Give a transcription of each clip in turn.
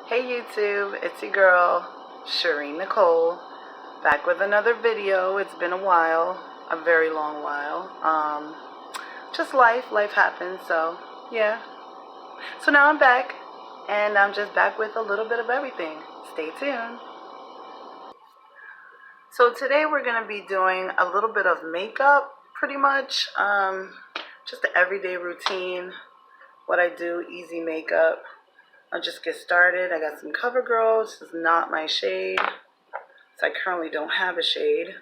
Hey YouTube, it's your girl, Shareen Nicole, back with another video. It's been a while, a very long while. Just life happens, so yeah. So now I'm back, and I'm just back with a little bit of everything. Stay tuned. So today we're going to be doing a little bit of makeup, pretty much. Just the everyday routine, what I do, easy makeup. I'll just get started. I got some CoverGirl. This is not my shade, so I currently don't have a shade.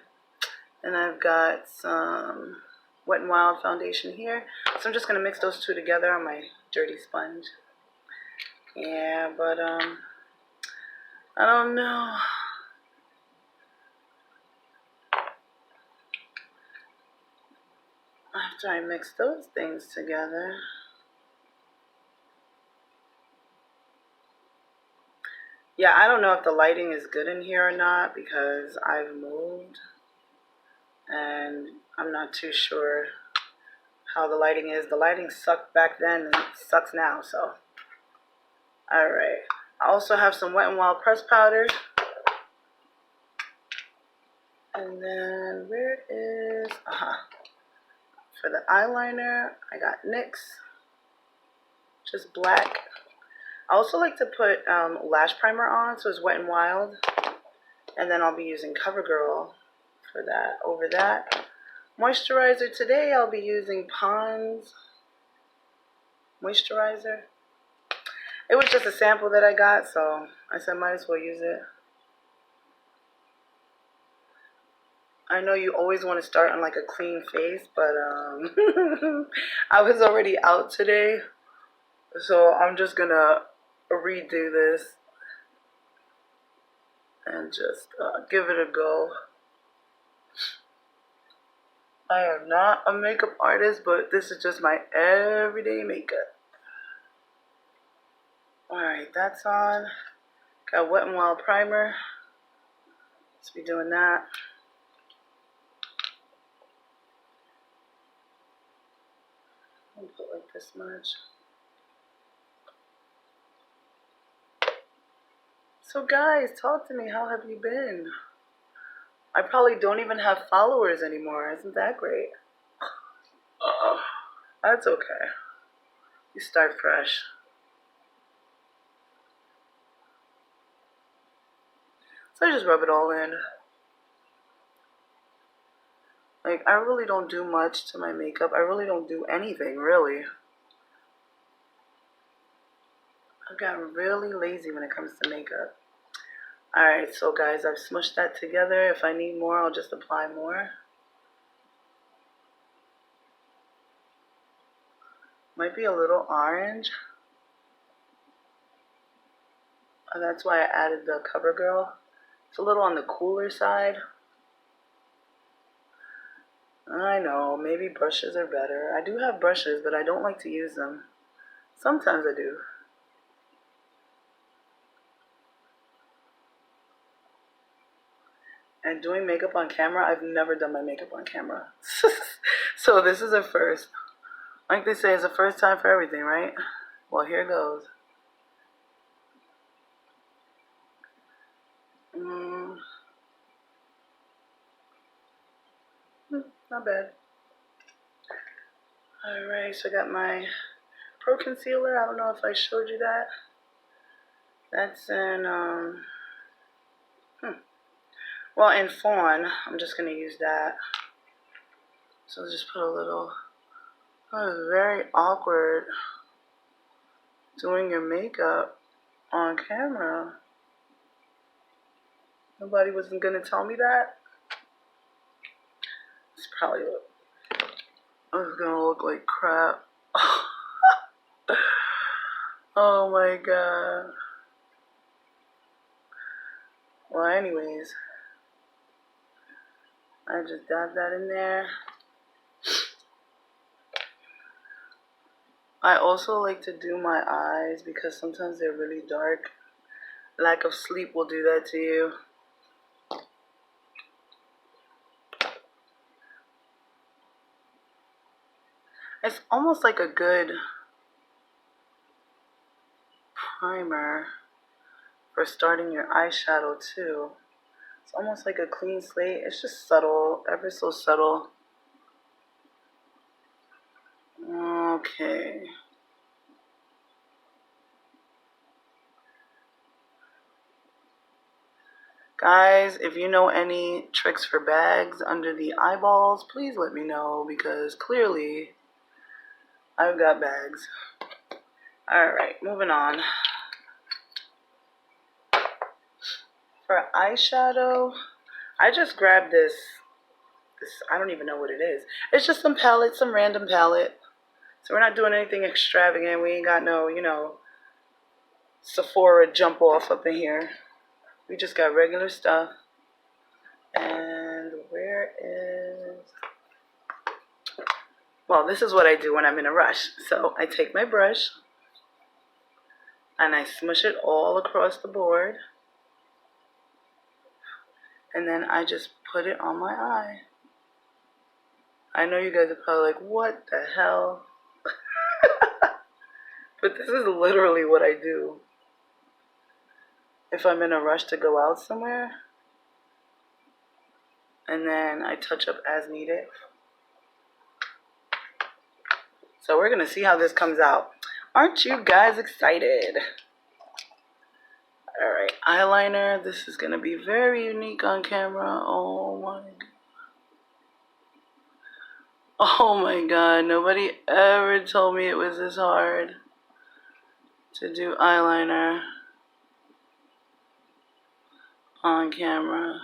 And I've got some Wet n Wild foundation here. So I'm just going to mix those two together on my dirty sponge. Yeah, but I don't know. After I mix those things together, yeah, I don't know if the lighting is good in here or not because I've moved and I'm not too sure how the lighting is. The lighting sucked back then and it sucks now, so. Alright. I also have some Wet n Wild pressed powder. And then where is, for the eyeliner, I got NYX, just black. I also like to put lash primer on, so it's Wet n Wild. And then I'll be using CoverGirl for that. Over that, moisturizer today, I'll be using Pond's moisturizer. It was just a sample that I got, so I said might as well use it. I know you always want to start on like a clean face, but I was already out today, so I'm just gonna redo this and just give it a go. I am not a makeup artist, but this is just my everyday makeup. Alright, that's on. Got Wet n Wild primer. Let's be doing that. I'll put like this much. So guys, talk to me. How have you been? I probably don't even have followers anymore. Isn't that great? That's okay. You start fresh. So I just rub it all in. Like, I really don't do much to my makeup. I really don't do anything, really. I've gotten really lazy when it comes to makeup. Alright, so guys, I've smushed that together. If I need more, I'll just apply more. Might be a little orange. And that's why I added the CoverGirl. It's a little on the cooler side. I know, maybe brushes are better. I do have brushes, but I don't like to use them. Sometimes I do. And doing makeup on camera, I've never done my makeup on camera. So this is a first. Like they say, it's a first time for everything, right? Well, here goes. Not bad. Alright, so I got my Pro Concealer. I don't know if I showed you that. That's in, well, in Fawn. I'm just going to use that. So I'll just put a little. Oh, it's very awkward doing your makeup on camera. Nobody wasn't going to tell me that. It's probably going to look like crap. Oh my god. Well, anyways, I just dab that in there. I also like to do my eyes because sometimes they're really dark. Lack of sleep will do that to you. It's almost like a good primer. for starting your eyeshadow too. It's almost like a clean slate. It's just subtle, ever so subtle. Okay. Guys, if you know any tricks for bags under the eyeballs, please let me know, because clearly I've got bags. Alright, moving on. For eyeshadow, I just grabbed this, I don't even know what it is. It's just some palette, some random palette. So we're not doing anything extravagant. We ain't got no, you know, Sephora jump off up in here. We just got regular stuff. And where is... Well, this is what I do when I'm in a rush. So I take my brush and I smush it all across the board. And then I just put it on my eye. I know you guys are probably like, what the hell? But this is literally what I do. If I'm in a rush to go out somewhere, and then I touch up as needed. So we're gonna see how this comes out. Aren't you guys excited? Alright, eyeliner. This is gonna be very unique on camera. Oh my god. Oh my god, nobody ever told me it was this hard to do eyeliner on camera.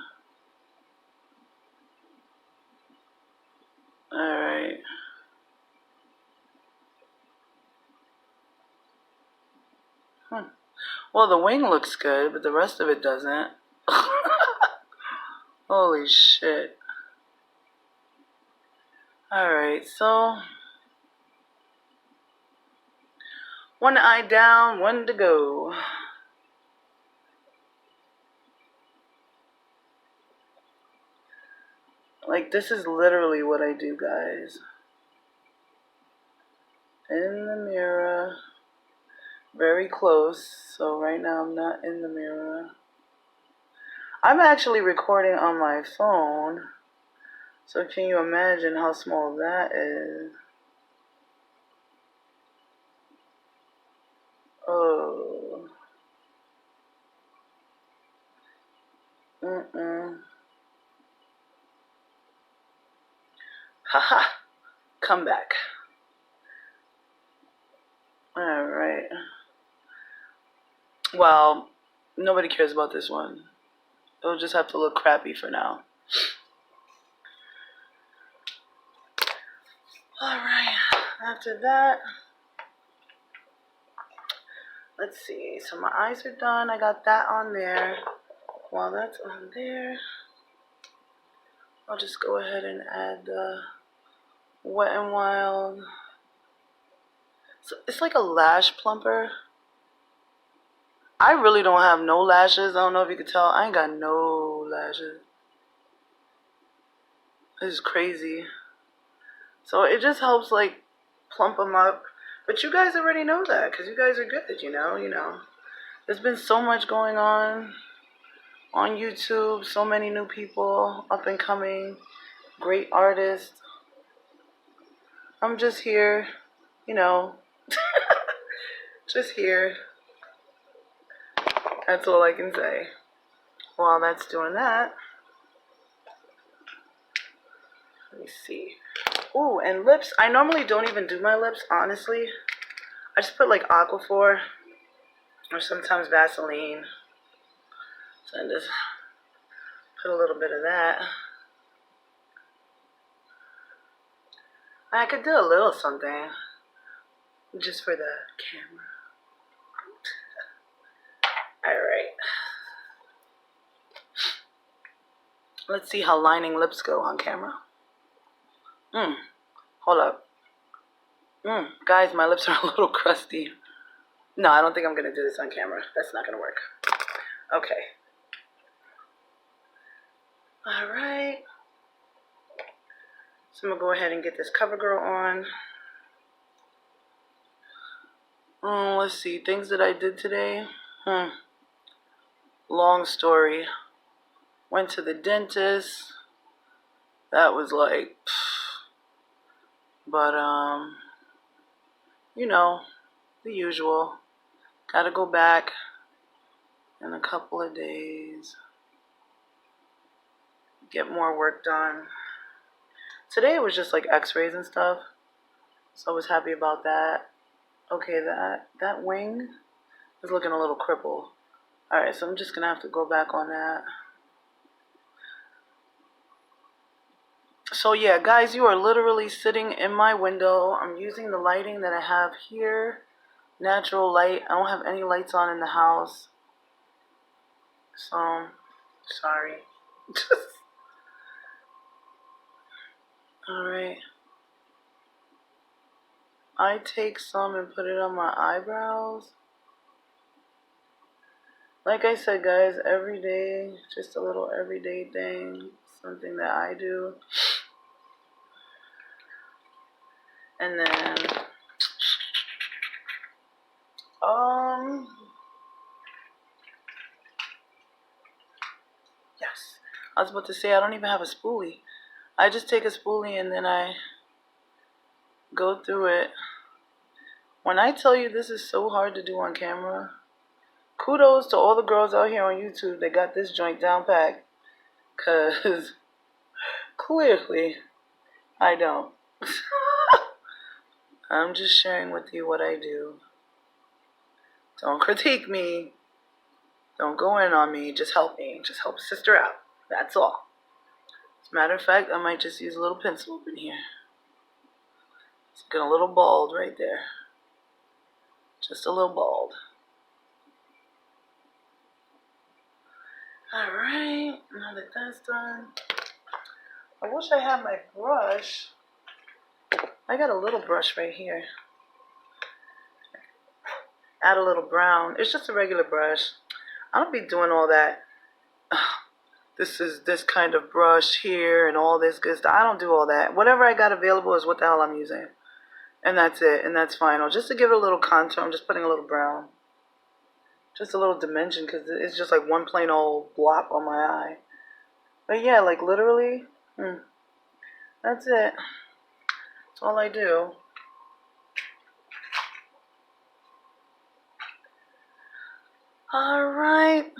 Alright. Well, the wing looks good, but the rest of it doesn't. Holy shit. Alright, so one eye down, one to go. Like, this is literally what I do, guys. In the mirror. Very close. So right now I'm not in the mirror. I'm actually recording on my phone. So can you imagine how small that is? Oh. Haha. Come back. Alright. Well, nobody cares about this one. It'll just have to look crappy for now. Alright. After that, let's see. So my eyes are done. I got that on there. While that's on there, I'll just go ahead and add the Wet n Wild. So it's like a lash plumper. I really don't have no lashes. I don't know if you could tell. I ain't got no lashes. This is crazy. So it just helps like plump them up. But you guys already know that because you guys are good, you know. There's been so much going on YouTube. So many new people, up and coming, great artists. I'm just here, you know. Just here. That's all I can say. While that's doing that, let me see. Ooh, and lips. I normally don't even do my lips, honestly. I just put like Aquaphor or sometimes Vaseline. So I just put a little bit of that. I could do a little something just for the camera. Alright. Let's see how lining lips go on camera. Hold up. Guys, my lips are a little crusty. No, I don't think I'm going to do this on camera. That's not going to work. Okay. Alright. So I'm going to go ahead and get this CoverGirl on. Let's see. Things that I did today. long story. Went to the dentist. That was like, but you know, the usual. Gotta go back in a couple of days. Get more work done. Today it was just like x-rays and stuff. So I was happy about that. Okay, that wing is looking a little crippled. Alright, so I'm just gonna have to go back on that. So yeah, guys, you are literally sitting in my window. I'm using the lighting that I have here. Natural light. I don't have any lights on in the house. So, sorry. Alright. I take some and put it on my eyebrows. Like I said, guys, every day, just a little everyday thing. Something that I do. And then, yes. I was about to say, I don't even have a spoolie. I just take a spoolie and then I go through it. When I tell you this is so hard to do on camera, kudos to all the girls out here on YouTube that got this joint down packed. Because clearly, I don't. I'm just sharing with you what I do. Don't critique me. Don't go in on me. Just help me. Just help a sister out. That's all. As a matter of fact, I might just use a little pencil up in here. It's getting a little bald right there. Just a little bald. Alright, now that that's done, I wish I had my brush. I got a little brush right here. Add a little brown. It's just a regular brush. I don't be doing all that. This is this kind of brush here and all this good stuff. I don't do all that. Whatever I got available is what the hell I'm using. And that's it. And that's final. Just to give it a little contour, I'm just putting a little brown. Just a little dimension because it's just like one plain old blop on my eye. But yeah, like literally, that's it. That's all I do. Alright.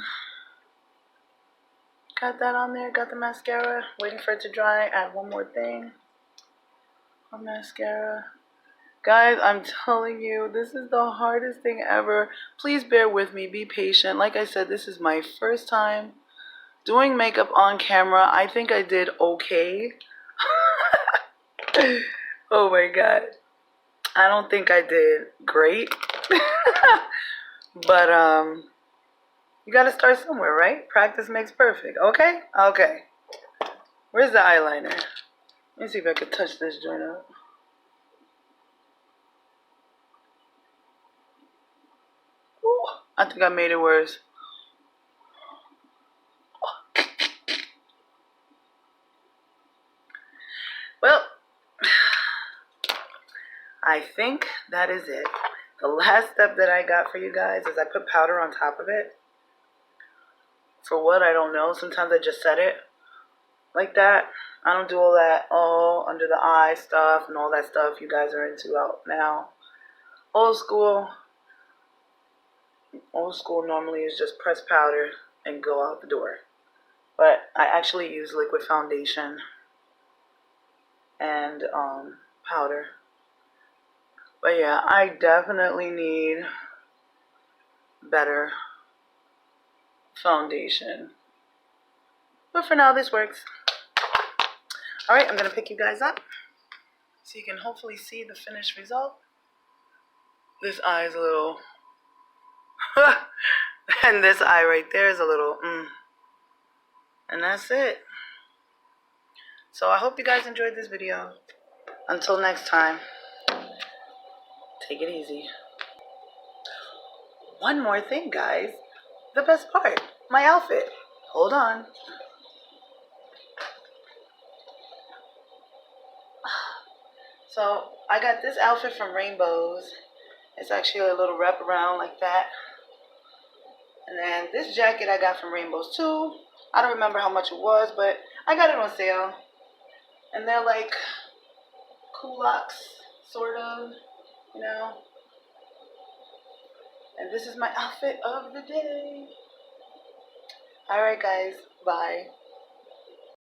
Got that on there. Got the mascara. Waiting for it to dry. Add one more thing. On mascara. Guys, I'm telling you, this is the hardest thing ever. Please bear with me. Be patient. Like I said, this is my first time doing makeup on camera. I think I did okay. Oh my god. I don't think I did great. But, you gotta start somewhere, right? Practice makes perfect. Okay? Okay. Where's the eyeliner? Let me see if I could touch this joint up. Ooh, I think I made it worse. Well, I think that is it. The last step that I got for you guys is I put powder on top of it. For what, I don't know. Sometimes I just set it like that. I don't do all that under the eye stuff and all that stuff you guys are into out now. Old school normally is just press powder and go out the door. But I actually use liquid foundation and powder. But yeah, I definitely need better foundation. But for now, this works. Alright, I'm going to pick you guys up so you can hopefully see the finished result. This eye is a little... and this eye right there is a little... And that's it. So I hope you guys enjoyed this video. Until next time, take it easy. One more thing, guys. The best part, my outfit. Hold on. So I got this outfit from Rainbows. It's actually a little wraparound like that. And then this jacket I got from Rainbows too. I don't remember how much it was, but I got it on sale. And they're like culottes, sort of, you know. And this is my outfit of the day. Alright guys, bye.